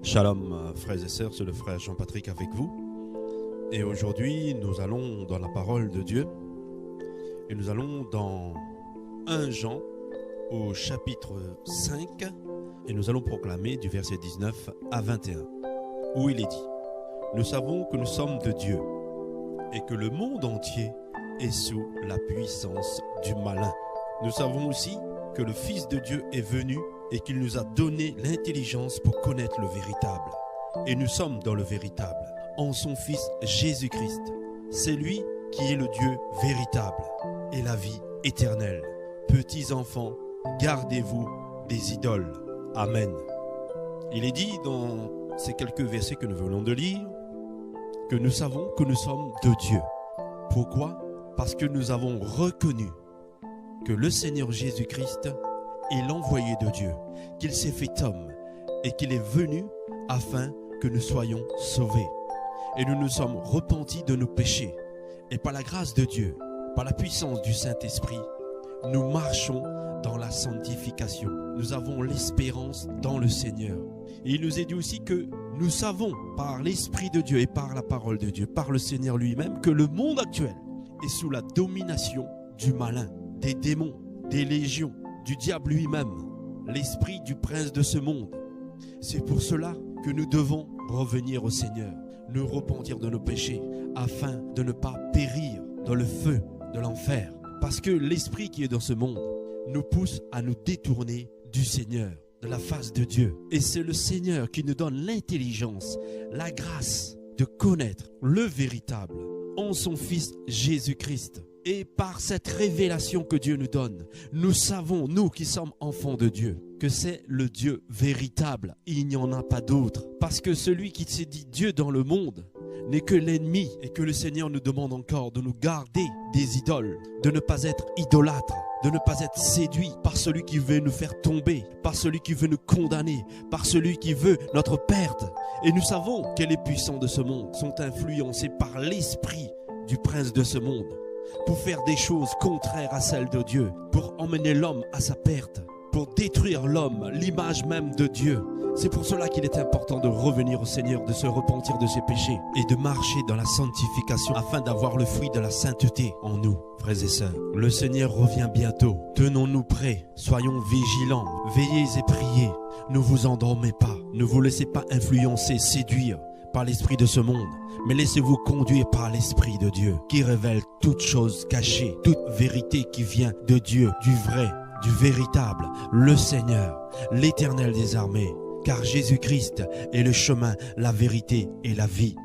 Shalom frères et sœurs, c'est le frère Jean-Patrick avec vous. Et aujourd'hui, nous allons dans la parole de Dieu. Et nous allons dans 1 Jean au chapitre 5. Et nous allons proclamer du verset 19 à 21. Où il est dit: nous savons que nous sommes de Dieu et que le monde entier est sous la puissance du malin. Nous savons aussi que le Fils de Dieu est venu et qu'il nous a donné l'intelligence pour connaître le véritable. Et nous sommes dans le véritable, en son Fils Jésus-Christ. C'est lui qui est le Dieu véritable et la vie éternelle. Petits enfants, gardez-vous des idoles. Amen. Il est dit dans ces quelques versets que nous venons de lire que nous savons que nous sommes de Dieu. Pourquoi? Parce que nous avons reconnu que le Seigneur Jésus-Christ est l'envoyé de Dieu, qu'il s'est fait homme et qu'il est venu afin que nous soyons sauvés. Et nous nous sommes repentis de nos péchés. Et par la grâce de Dieu, par la puissance du Saint-Esprit, nous marchons dans la sanctification. Nous avons l'espérance dans le Seigneur. Et il nous est dit aussi que nous savons par l'Esprit de Dieu et par la parole de Dieu, par le Seigneur lui-même, que le monde actuel est sous la domination du malin, des démons, des légions, du diable lui-même, l'esprit du prince de ce monde. C'est pour cela que nous devons revenir au Seigneur, nous repentir de nos péchés, afin de ne pas périr dans le feu de l'enfer. Parce que l'esprit qui est dans ce monde nous pousse à nous détourner du Seigneur, de la face de Dieu. Et c'est le Seigneur qui nous donne l'intelligence, la grâce de connaître le véritable en son Fils Jésus-Christ. Et par cette révélation que Dieu nous donne, nous savons, nous qui sommes enfants de Dieu, que c'est le Dieu véritable. Il n'y en a pas d'autre. Parce que celui qui s'est dit Dieu dans le monde n'est que l'ennemi. Et que le Seigneur nous demande encore de nous garder des idoles, de ne pas être idolâtres, de ne pas être séduits par celui qui veut nous faire tomber, par celui qui veut nous condamner, par celui qui veut notre perte. Et nous savons que les puissants de ce monde sont influencés par l'esprit du prince de ce monde, pour faire des choses contraires à celles de Dieu, pour emmener l'homme à sa perte, pour détruire l'homme, l'image même de Dieu. C'est pour cela qu'il est important de revenir au Seigneur, de se repentir de ses péchés et de marcher dans la sanctification afin d'avoir le fruit de la sainteté en nous, frères et sœurs. Le Seigneur revient bientôt. Tenons-nous prêts, soyons vigilants, veillez et priez. Ne vous endormez pas, ne vous laissez pas influencer, séduire par l'esprit de ce monde, mais laissez-vous conduire par l'Esprit de Dieu qui révèle toutes choses cachées, toute vérité qui vient de Dieu, du vrai, du véritable, le Seigneur, l'Éternel des armées, car Jésus-Christ est le chemin, la vérité et la vie.